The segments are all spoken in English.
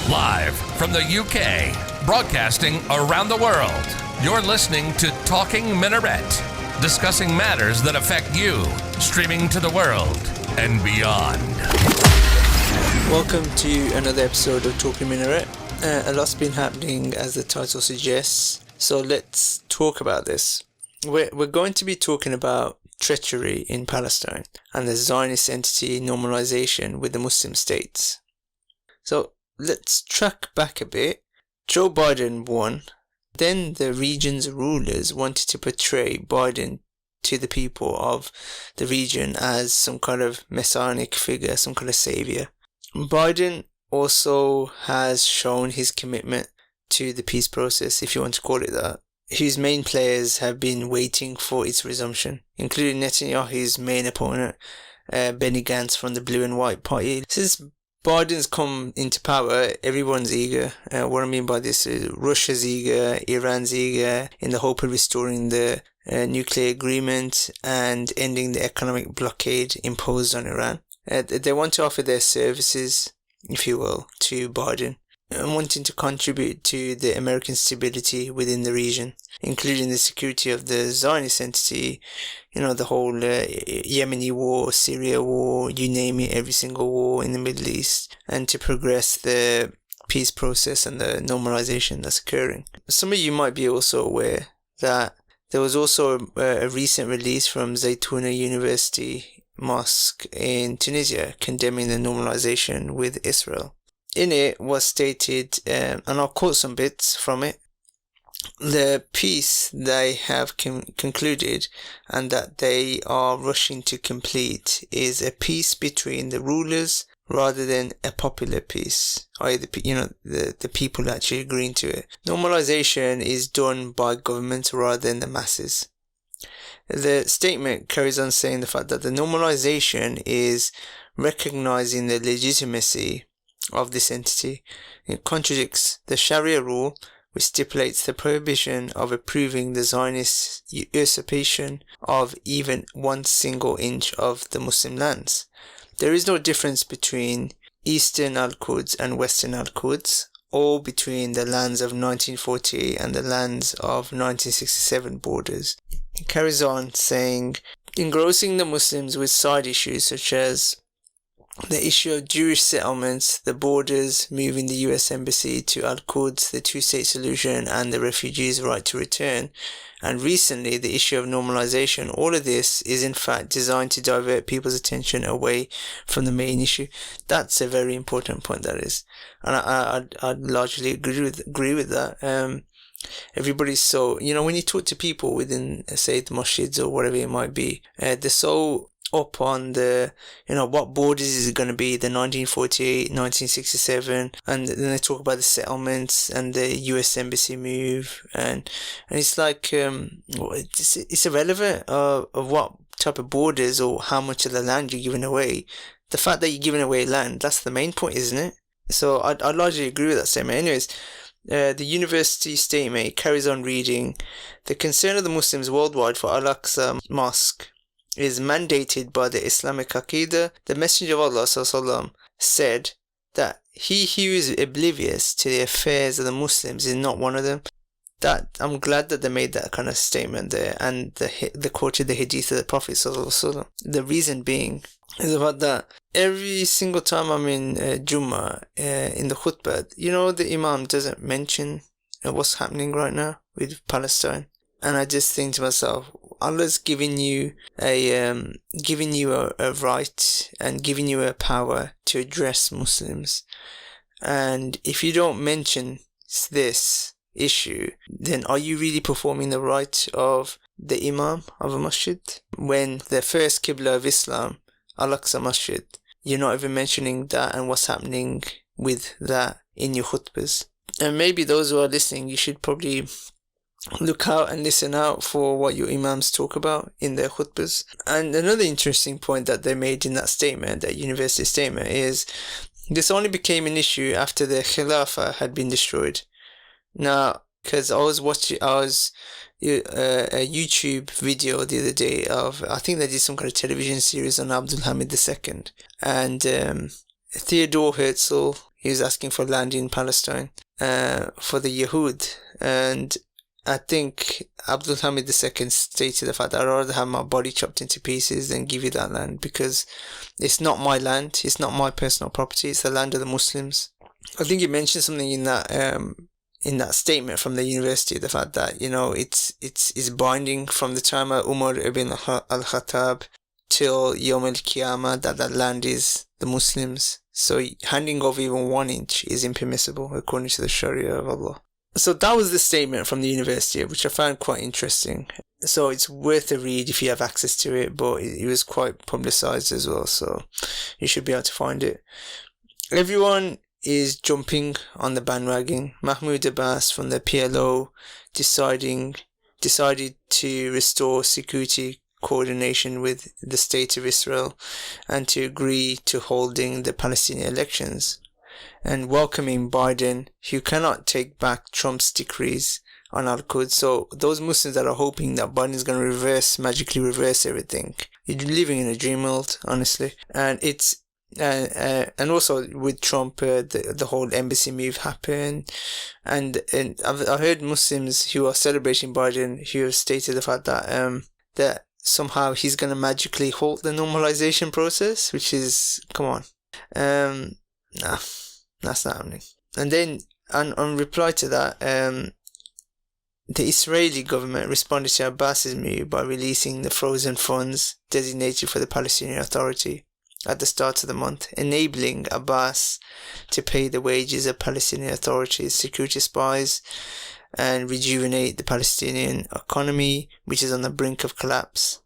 Live from the UK, broadcasting around the world, you're listening to Talking Minaret, discussing matters that affect you, streaming to the world and beyond. Welcome to another episode of Talking Minaret. A lot's been happening, as the title suggests, so let's talk about this. We're going to be talking about treachery in Palestine and the Zionist entity normalization with the Muslim states. So let's track back a bit. Joe Biden won. Then the region's rulers wanted to portray Biden to the people of the region as some kind of messianic figure, some kind of savior. Biden also has shown his commitment to the peace process, if you want to call it that, whose main players have been waiting for its resumption, including Netanyahu's main opponent, Benny Gantz from the Blue and White Party. Since Biden's come into power, everyone's eager. What I mean by this is Russia's eager, Iran's eager, in the hope of restoring the nuclear agreement and ending the economic blockade imposed on Iran. They want to offer their services, if you will, to Biden, and wanting to contribute to the American stability within the region, including the security of the Zionist entity, the whole Yemeni war, Syria war, you name it, every single war in the Middle East, and to progress the peace process and the normalization that's occurring. Some of you might be also aware that there was also a recent release from Zaytuna University Mosque in Tunisia condemning the normalization with Israel. In it was stated, and I'll quote some bits from it, the peace they have concluded and that they are rushing to complete is a peace between the rulers rather than a popular peace, i.e. the people actually agreeing to it. Normalization is done by government rather than the masses. The statement carries on saying the fact that the normalization is recognizing the legitimacy of this entity. It contradicts the Sharia rule, which stipulates the prohibition of approving the Zionist usurpation of even one single inch of the Muslim lands. There is no difference between Eastern Al-Quds and Western Al-Quds, or between the lands of 1948 and the lands of 1967 borders. It carries on saying, engrossing the Muslims with side issues such as the issue of Jewish settlements, the borders, moving the US embassy to Al-Quds, the two-state solution, and the refugees' right to return, and recently the issue of normalization. All of this is in fact designed to divert people's attention away from the main issue. That's a very important point, that is, and I'd largely agree with that. Everybody's so, when you talk to people within, say, the masjids or whatever it might be, they're so up on the, what borders is it going to be, the 1948, 1967, and then they talk about the settlements and the US embassy move, and it's like, it's irrelevant of what type of borders or how much of the land you're giving away. The fact that you're giving away land, that's the main point, isn't it? So I largely agree with that statement. Anyways, the university statement carries on reading, the concern of the Muslims worldwide for Al-Aqsa Mosque is mandated by the Islamic Aqidah. The Messenger of Allah sallallahu said that he who is oblivious to the affairs of the Muslims is not one of them. That I'm glad that they made that kind of statement there, and they quoted the hadith of the Prophet sallallahu. The reason being is about that every single time I'm in Jummah, in the khutbah, the Imam doesn't mention what's happening right now with Palestine. And I just think to myself, Allah's giving you a right and giving you a power to address Muslims. And if you don't mention this issue, then are you really performing the right of the Imam of a masjid? When the first Qibla of Islam, Al-Aqsa Masjid, you're not even mentioning that and what's happening with that in your khutbahs. And maybe those who are listening, you should probably look out and listen out for what your Imams talk about in their khutbahs. And another interesting point that they made in that statement, that university statement, is this only became an issue after the Khilafah had been destroyed. Now, because I was a YouTube video the other day of, I think they did some kind of television series on Abdul Hamid II, and Theodore Herzl, He was asking for land in Palestine for the Yehud. And I think Abdul Hamid II stated the fact that I'd rather have my body chopped into pieces than give you that land, because it's not my land, it's not my personal property, it's the land of the Muslims. I think you mentioned something in that statement from the university, the fact that, you know, it's binding from the time of Umar ibn al-Khattab till Yom al-Qiyamah, that land is the Muslims. So handing over even 1 inch is impermissible according to the Sharia of Allah. So that was the statement from the university, which I found quite interesting. So it's worth a read if you have access to it, but it was quite publicized as well, so you should be able to find it. Everyone is jumping on the bandwagon. Mahmoud Abbas from the PLO decided to restore security coordination with the State of Israel and to agree to holding the Palestinian elections, and welcoming Biden, who cannot take back Trump's decrees on Al-Quds. So those Muslims that are hoping that Biden is going to magically reverse everything, you're living in a dream world, honestly. And it's and also with Trump, the whole embassy move happened, and I've heard Muslims who are celebrating Biden who have stated the fact that that somehow he's going to magically halt the normalization process, which is, come on, nah, that's not happening. And then on reply to that, the Israeli government responded to Abbas's move by releasing the frozen funds designated for the Palestinian Authority at the start of the month, enabling Abbas to pay the wages of Palestinian Authority's security spies and rejuvenate the Palestinian economy, which is on the brink of collapse.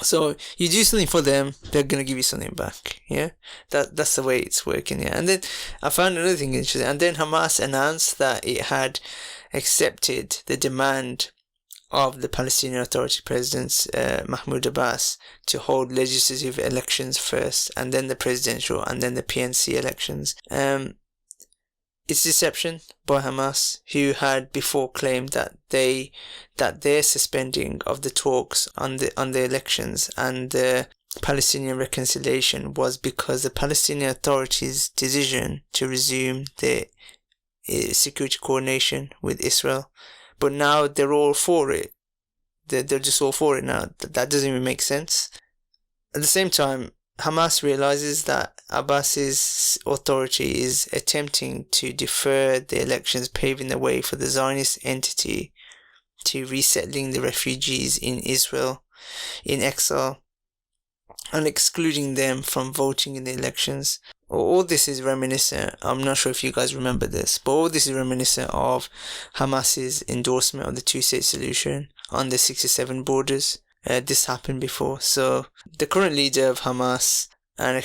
So you do something for them, they're going to give you something back. Yeah, that's the way it's working. Yeah. And then I found another thing interesting, and then Hamas announced that it had accepted the demand of the Palestinian Authority President Mahmoud Abbas to hold legislative elections first, and then the presidential, and then the PNC elections. It's deception by Hamas, who had before claimed that their suspending of the talks on the elections and the Palestinian reconciliation was because the Palestinian Authority's decision to resume the security coordination with Israel. But now they're all for it. They're just all for it now. That doesn't even make sense. At the same time, Hamas realizes that Abbas's authority is attempting to defer the elections, paving the way for the Zionist entity to resettling the refugees in Israel in exile and excluding them from voting in the elections. All this is reminiscent, I'm not sure if you guys remember this, but all this is reminiscent of Hamas's endorsement of the two-state solution on the 67 borders. This happened before. So the current leader of Hamas and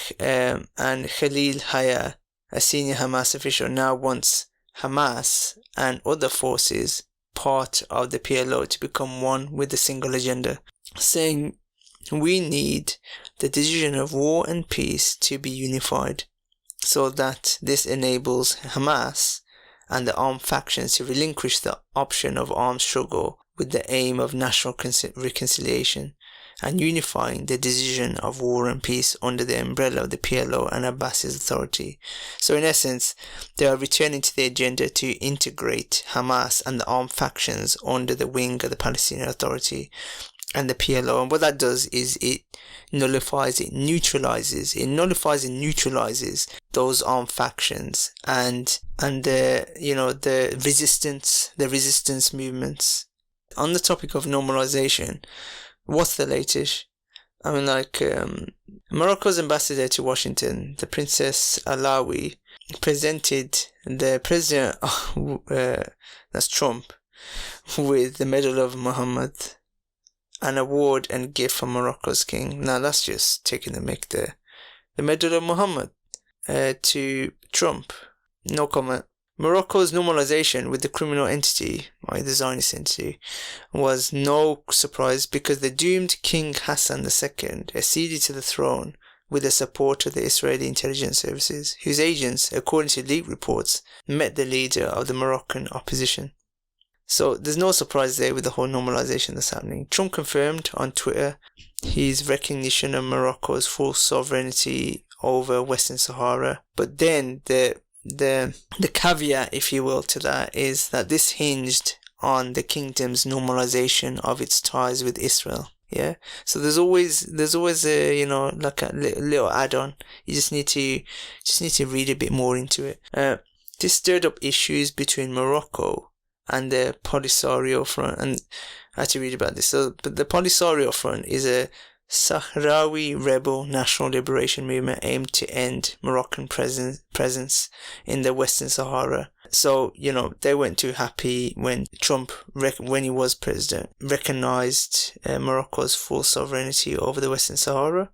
Khalil Haya, a senior Hamas official, now wants Hamas and other forces part of the PLO to become one with a single agenda, saying we need the decision of war and peace to be unified, so that this enables Hamas and the armed factions to relinquish the option of armed struggle with the aim of national reconciliation and unifying the decision of war and peace under the umbrella of the PLO and Abbas's authority. So in essence, they are returning to the agenda to integrate Hamas and the armed factions under the wing of the Palestinian Authority and the PLO. And what that does is it nullifies and neutralizes those armed factions and the resistance movements. On the topic of normalization, what's the latest? I mean, Morocco's ambassador to Washington, the Princess Alawi, presented the president, that's Trump, with the Medal of Muhammad, an award and gift from Morocco's king. Now that's just taking the mick there. The Medal of Muhammad to Trump. No comment. Morocco's normalization with the criminal entity, or the Zionist entity, was no surprise because the doomed King Hassan II acceded to the throne with the support of the Israeli intelligence services, whose agents, according to leaked reports, met the leader of the Moroccan opposition. So there's no surprise there with the whole normalization that's happening. Trump confirmed on Twitter his recognition of Morocco's full sovereignty over Western Sahara. But then the caveat, if you will, to that is that this hinged on the kingdom's normalization of its ties with Israel. Yeah, so there's always a like a little add-on. You just need to read a bit more into it. This stirred up issues between Morocco and the Polisario Front, and I had to read about this. So, but the Polisario Front is a Sahrawi rebel national liberation movement aimed to end Moroccan presence in the Western Sahara. So, they weren't too happy when Trump, when he was president, recognized Morocco's full sovereignty over the Western Sahara.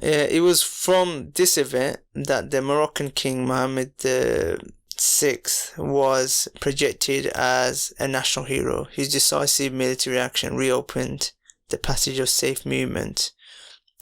It was from this event that the Moroccan king Mohammed VI was projected as a national hero. His decisive military action reopened the passage of safe movement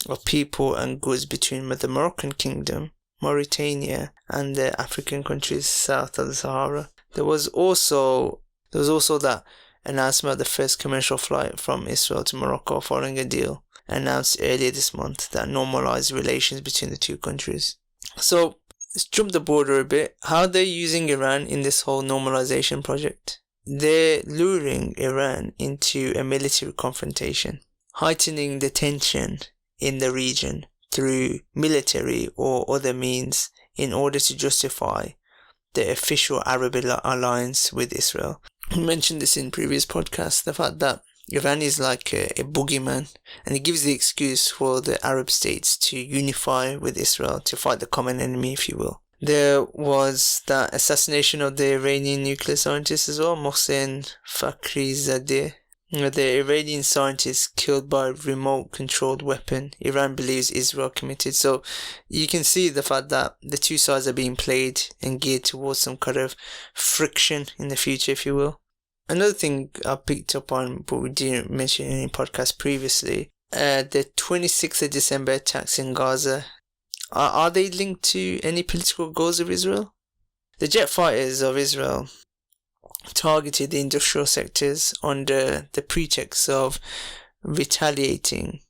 of people and goods between the Moroccan kingdom, Mauritania, and the African countries south of the Sahara. There was also that announcement of the first commercial flight from Israel to Morocco following a deal announced earlier this month that normalized relations between the two countries. So let's jump the border a bit. How are they using Iran in this whole normalization project? They're luring Iran into a military confrontation, heightening the tension in the region through military or other means in order to justify the official Arab alliance with Israel. I mentioned this in previous podcasts, the fact that Iran is like a boogeyman, and it gives the excuse for the Arab states to unify with Israel to fight the common enemy, if you will. There was that assassination of the Iranian nuclear scientist as well, Mohsen Fakhrizadeh. The Iranian scientist killed by a remote-controlled weapon Iran believes Israel committed. So you can see the fact that the two sides are being played and geared towards some kind of friction in the future, if you will. Another thing I picked up on, but we didn't mention in any podcast previously, the 26th of December attacks in Gaza. Are they linked to any political goals of Israel? The jet fighters of Israel targeted the industrial sectors under the pretext of retaliating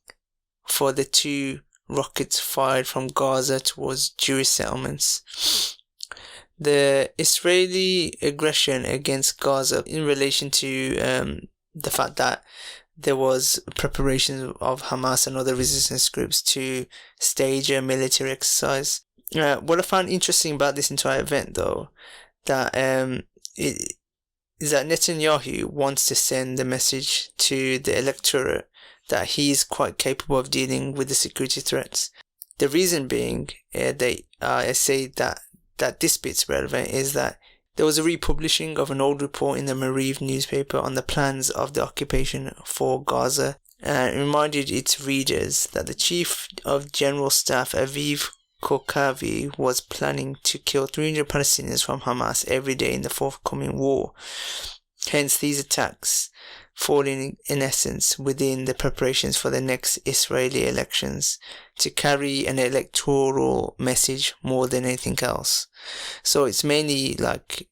for the 2 rockets fired from Gaza towards Jewish settlements. The Israeli aggression against Gaza in relation to the fact that there was preparations of Hamas and other resistance groups to stage a military exercise. What I found interesting about this entire event, though, that is that Netanyahu wants to send the message to the electorate that he is quite capable of dealing with the security threats. The reason being, I say that this bit's relevant, is that there was a republishing of an old report in the Mariv newspaper on the plans of the occupation for Gaza, and it reminded its readers that the Chief of General Staff Aviv Kokavi was planning to kill 300 Palestinians from Hamas every day in the forthcoming war. Hence, these attacks falling in essence within the preparations for the next Israeli elections to carry an electoral message more than anything else. So it's mainly like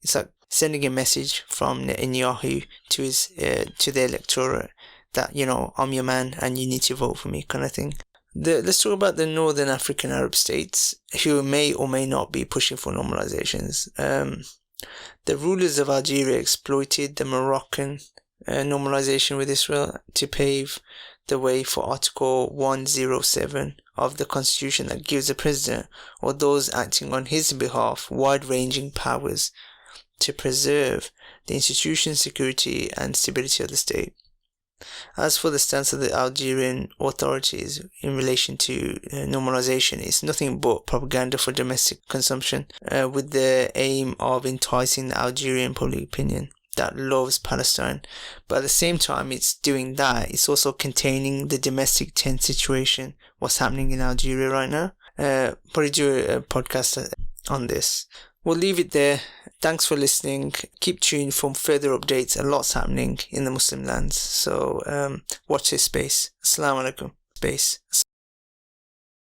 sending a message from Netanyahu to the electorate that, I'm your man and you need to vote for me, kind of thing. Let's talk about the Northern African Arab states who may or may not be pushing for normalizations. The rulers of Algeria exploited the Moroccan normalization with Israel to pave the way for Article 107 of the Constitution that gives the President or those acting on his behalf wide-ranging powers to preserve the institution, security and stability of the state. As for the stance of the Algerian authorities in relation to normalization, it's nothing but propaganda for domestic consumption, with the aim of enticing the Algerian public opinion that loves Palestine. But at the same time it's doing that, it's also containing the domestic tense situation, what's happening in Algeria right now. Probably do a podcast on this. We'll leave it there. Thanks for listening. Keep tuned for further updates. A lot's happening in the Muslim lands. So watch this space. Assalamu alaikum. Space.